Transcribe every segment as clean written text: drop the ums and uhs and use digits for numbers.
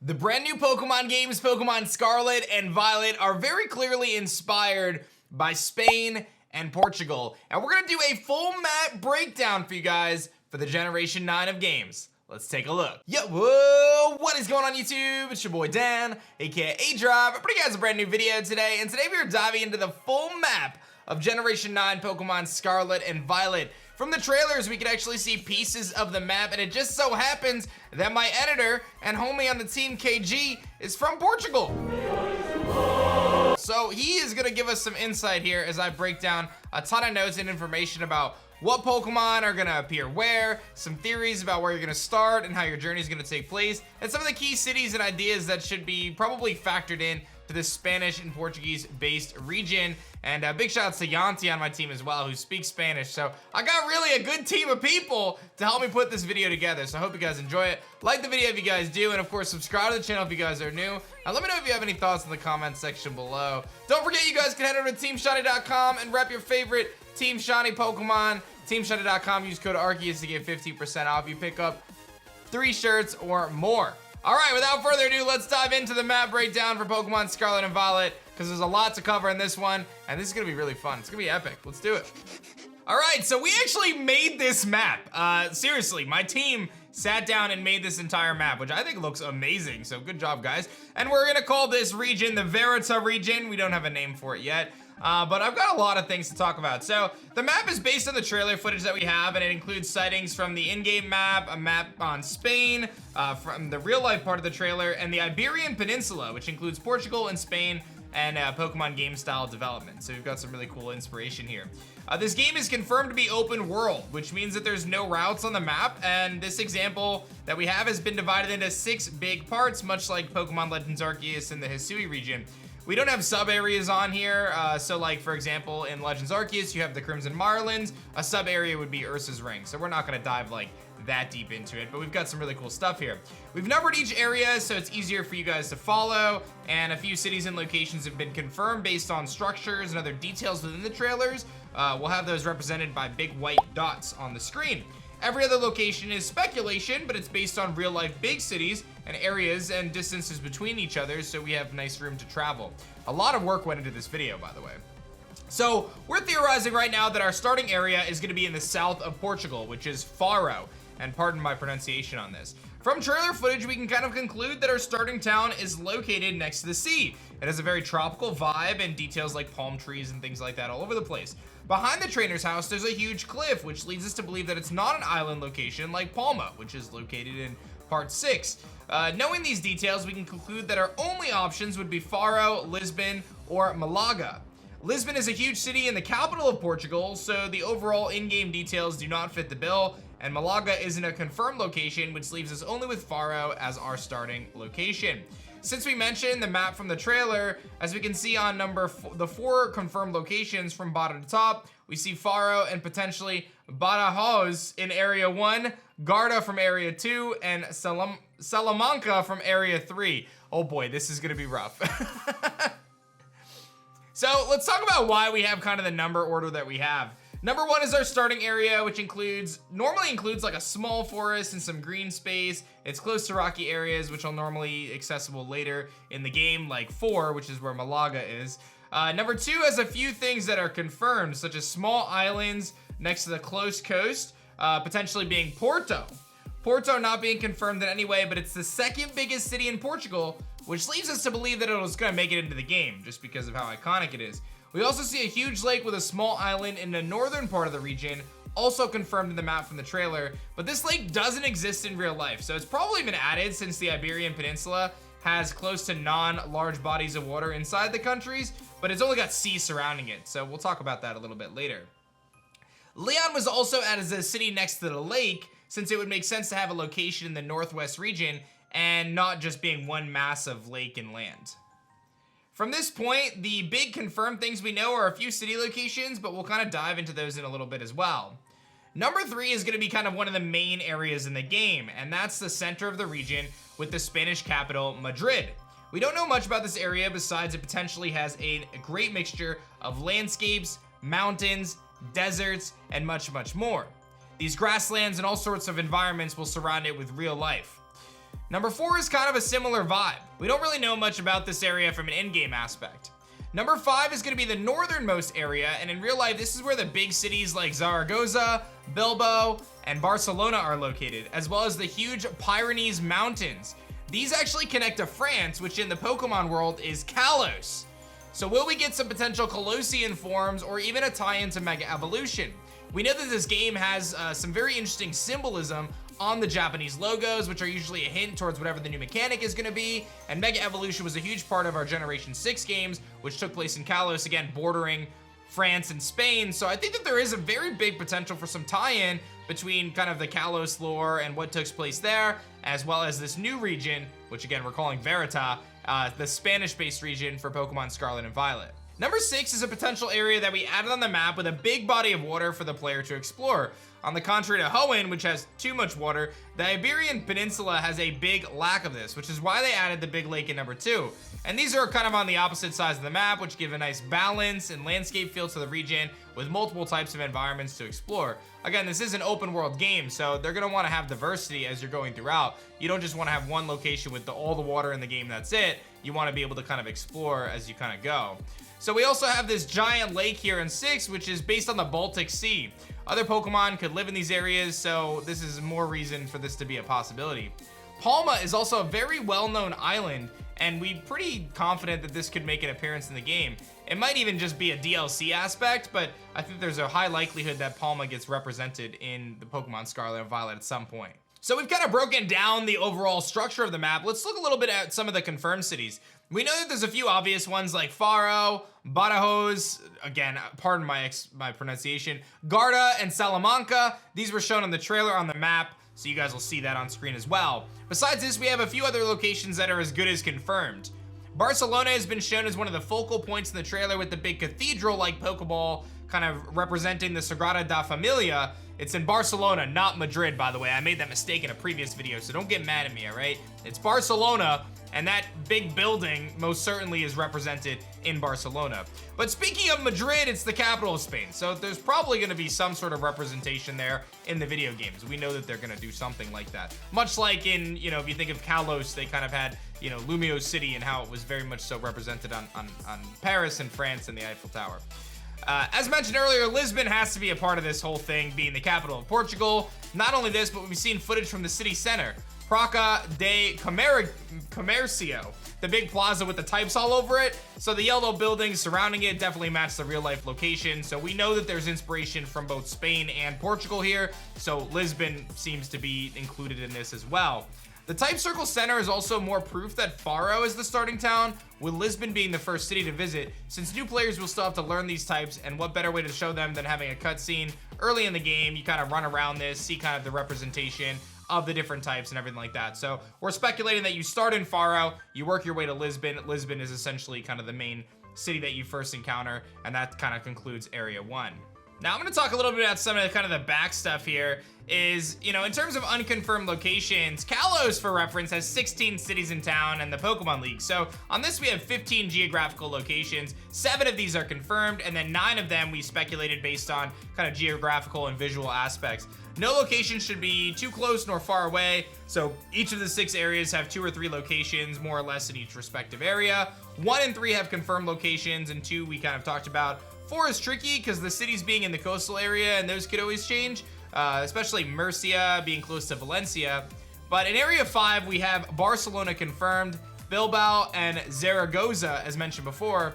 The brand new Pokemon games, Pokemon Scarlet and Violet, are very clearly inspired by Spain and Portugal. And we're gonna do a full map breakdown for you guys for the Generation 9 of games. Let's take a look. Yo, whoa, what is going on YouTube? It's your boy Dan, aka A-Drive. I'm bringing you guys a brand new video today, and today we are diving into the full map of Generation 9 Pokemon Scarlet and Violet. From the trailers, we can actually see pieces of the map, and it just so happens that my editor and homie on the team, KG, is from Portugal. So he is gonna give us some insight here as I break down a ton of notes and information about what Pokemon are gonna appear where, some theories about where you're gonna start and how your journey is gonna take place, and some of the key cities and ideas that should be probably factored in to this Spanish and Portuguese based region. And big shout outs to Yanti on my team as well, who speaks Spanish. So I got really a good team of people to help me put this video together. So I hope you guys enjoy it. Like the video if you guys do, and of course subscribe to the channel if you guys are new. And let me know if you have any thoughts in the comments section below. Don't forget, you guys can head over to TeamShiny.com and rep your favorite Team Shiny Pokemon. TeamShiny.com, use code Arceus to get 15% off. You pick up 3 shirts or more. All right, without further ado, let's dive into the map breakdown for Pokemon Scarlet and Violet, because there's a lot to cover in this one, and this is gonna be really fun. It's gonna be epic. Let's do it. All right, so we actually made this map. Seriously, my team sat down and made this entire map, which I think looks amazing, so good job, guys. And we're gonna call this region the Verita region. We don't have a name for it yet. But I've got a lot of things to talk about. So the map is based on the trailer footage that we have, and it includes sightings from the in-game map, a map on Spain, from the real-life part of the trailer, and the Iberian Peninsula, which includes Portugal and Spain, and Pokemon game style development. So we've got some really cool inspiration here. This game is confirmed to be open world, which means that there's no routes on the map, and this example that we have has been divided into 6 big parts, much like Pokemon Legends Arceus in the Hisui region. We don't have sub areas on here, so like for example in Legends Arceus you have the Crimson Marlins. A sub area would be Ursa's Ring, so we're not gonna dive like that deep into it, but we've got some really cool stuff here. We've numbered each area so it's easier for you guys to follow, and a few cities and locations have been confirmed based on structures and other details within the trailers. We'll have those represented by big white dots on the screen. Every other location is speculation, but it's based on real life big cities and areas and distances between each other, so we have nice room to travel. A lot of work went into this video, by the way. So we're theorizing right now that our starting area is gonna be in the south of Portugal, which is Faro, and pardon my pronunciation on this. From trailer footage, we can kind of conclude that our starting town is located next to the sea. It has a very tropical vibe and details like palm trees and things like that all over the place. Behind the trainer's house, there's a huge cliff, which leads us to believe that it's not an island location like Palma, which is located in part 6. Knowing these details, we can conclude that our only options would be Faro, Lisbon, or Malaga. Lisbon is a huge city and the capital of Portugal, so the overall in-game details do not fit the bill, and Malaga isn't a confirmed location, which leaves us only with Faro as our starting location. Since we mentioned the map from the trailer, as we can see on the 4 confirmed locations from bottom to top, we see Faro and potentially Badajoz in Area 1, Garda from Area 2, and Salamanca from Area 3. Oh boy, this is gonna be rough. So let's talk about why we have kind of the number order that we have. Number 1 is our starting area, which normally includes like a small forest and some green space. It's close to rocky areas, which are normally accessible later in the game, like 4, which is where Malaga is. Number 2 has a few things that are confirmed, such as small islands next to the close coast, potentially being Porto. Porto not being confirmed in any way, but it's the 2nd biggest city in Portugal, which leads us to believe that it was gonna make it into the game, just because of how iconic it is. We also see a huge lake with a small island in the northern part of the region, also confirmed in the map from the trailer, but this lake doesn't exist in real life, so it's probably been added since the Iberian Peninsula has close to non-large bodies of water inside the countries, but it's only got sea surrounding it, so we'll talk about that a little bit later. Leon was also added as a city next to the lake, since it would make sense to have a location in the northwest region and not just being one massive lake and land. From this point, the big confirmed things we know are a few city locations, but we'll kind of dive into those in a little bit as well. Number 3 is going to be kind of one of the main areas in the game, and that's the center of the region with the Spanish capital, Madrid. We don't know much about this area besides it potentially has a great mixture of landscapes, mountains, deserts, and much, much more. These grasslands and all sorts of environments will surround it with real life. Number 4 is kind of a similar vibe. We don't really know much about this area from an in-game aspect. Number 5 is going to be the northernmost area, and in real life, this is where the big cities like Zaragoza, Bilbao, and Barcelona are located, as well as the huge Pyrenees Mountains. These actually connect to France, which in the Pokemon world is Kalos. So will we get some potential Colossian forms or even a tie-in to Mega Evolution? We know that this game has some very interesting symbolism on the Japanese logos, which are usually a hint towards whatever the new mechanic is going to be, and Mega Evolution was a huge part of our Generation 6 games, which took place in Kalos, again, bordering France and Spain. So I think that there is a very big potential for some tie-in between kind of the Kalos lore and what took place there, as well as this new region, which again, we're calling Verita, the Spanish-based region for Pokemon Scarlet and Violet. Number 6 is a potential area that we added on the map with a big body of water for the player to explore. On the contrary to Hoenn, which has too much water, the Iberian Peninsula has a big lack of this, which is why they added the big lake in number 2. And these are kind of on the opposite sides of the map, which give a nice balance and landscape feel to the region with multiple types of environments to explore. Again, this is an open world game, so they're going to want to have diversity as you're going throughout. You don't just want to have one location with all the water in the game, that's it. You want to be able to kind of explore as you kind of go. So we also have this giant lake here in 6, which is based on the Baltic Sea. Other Pokemon could live in these areas, so this is more reason for this to be a possibility. Palma is also a very well-known island, and we're pretty confident that this could make an appearance in the game. It might even just be a DLC aspect, but I think there's a high likelihood that Palma gets represented in the Pokemon Scarlet and Violet at some point. So we've kind of broken down the overall structure of the map. Let's look a little bit at some of the confirmed cities. We know that there's a few obvious ones like Faro, Badajoz, again, pardon my pronunciation, Garda, and Salamanca. These were shown on the trailer on the map, so you guys will see that on screen as well. Besides this, we have a few other locations that are as good as confirmed. Barcelona has been shown as one of the focal points in the trailer with the big cathedral-like Pokeball kind of representing the Sagrada da Familia. It's in Barcelona, not Madrid, by the way. I made that mistake in a previous video, so don't get mad at me, all right? It's Barcelona, and that big building most certainly is represented in Barcelona. But speaking of Madrid, it's the capital of Spain, so there's probably going to be some sort of representation there in the video games. We know that they're going to do something like that. Much like in, you know, if you think of Kalos, they kind of had, you know, Lumio City and how it was very much so represented on Paris and France and the Eiffel Tower. As mentioned earlier, Lisbon has to be a part of this whole thing, being the capital of Portugal. Not only this, but we've seen footage from the city center, Praça de Comércio, the big plaza with the types all over it. So the yellow buildings surrounding it definitely match the real life location. So we know that there's inspiration from both Spain and Portugal here. So Lisbon seems to be included in this as well. The Type Circle Center is also more proof that Faro is the starting town, with Lisbon being the first city to visit, since new players will still have to learn these types, and what better way to show them than having a cutscene early in the game. You kind of run around this, see kind of the representation of the different types and everything like that. So we're speculating that you start in Faro, you work your way to Lisbon. Lisbon is essentially kind of the main city that you first encounter, and that kind of concludes Area 1. Now I'm going to talk a little bit about some of the kind of the back stuff here. Is, you know, in terms of unconfirmed locations, Kalos, for reference, has 16 cities in town and the Pokemon League. So on this, we have 15 geographical locations. 7 of these are confirmed, and then 9 of them we speculated based on kind of geographical and visual aspects. No location should be too close nor far away. So each of the 6 areas have 2 or 3 locations, more or less, in each respective area. 1 and 3 have confirmed locations, and 2 we kind of talked about. 4 is tricky because the cities being in the coastal area, and those could always change. Especially Murcia being close to Valencia. But in Area 5, we have Barcelona confirmed, Bilbao, and Zaragoza, as mentioned before.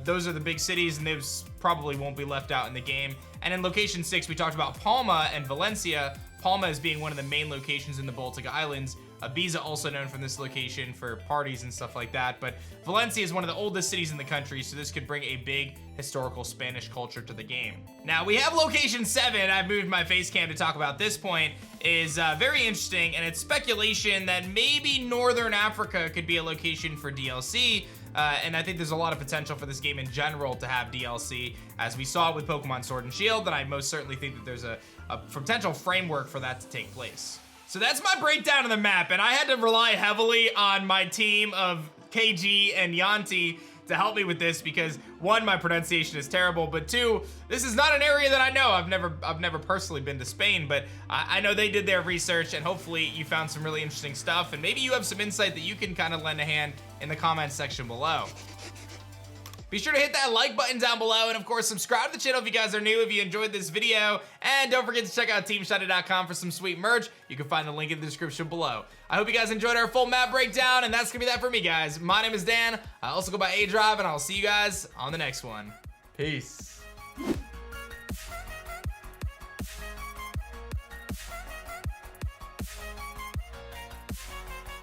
Those are the big cities, and those probably won't be left out in the game. And in Location 6, we talked about Palma and Valencia. Palma as being one of the main locations in the Baltic Islands. Ibiza also known from this location for parties and stuff like that. But Valencia is one of the oldest cities in the country, so this could bring a big historical Spanish culture to the game. Now, we have Location 7. I've moved my face cam to talk about this point. Is very interesting, and it's speculation that maybe Northern Africa could be a location for DLC. And I think there's a lot of potential for this game in general to have DLC, as we saw with Pokemon Sword and Shield, and I most certainly think that there's a potential framework for that to take place. So that's my breakdown of the map, and I had to rely heavily on my team of KG and Yanti to help me with this because one, my pronunciation is terrible, but two, this is not an area that I know. I've never personally been to Spain, but I know they did their research, and hopefully you found some really interesting stuff, and maybe you have some insight that you can kind of lend a hand in the comments section below. Be sure to hit that like button down below, and of course subscribe to the channel if you guys are new, if you enjoyed this video, and don't forget to check out teamshiny.com for some sweet merch. You can find the link in the description below. I hope you guys enjoyed our full map breakdown, and that's gonna be that for me, guys. My name is Dan. I also go by A-Drive, and I'll see you guys on the next one. Peace.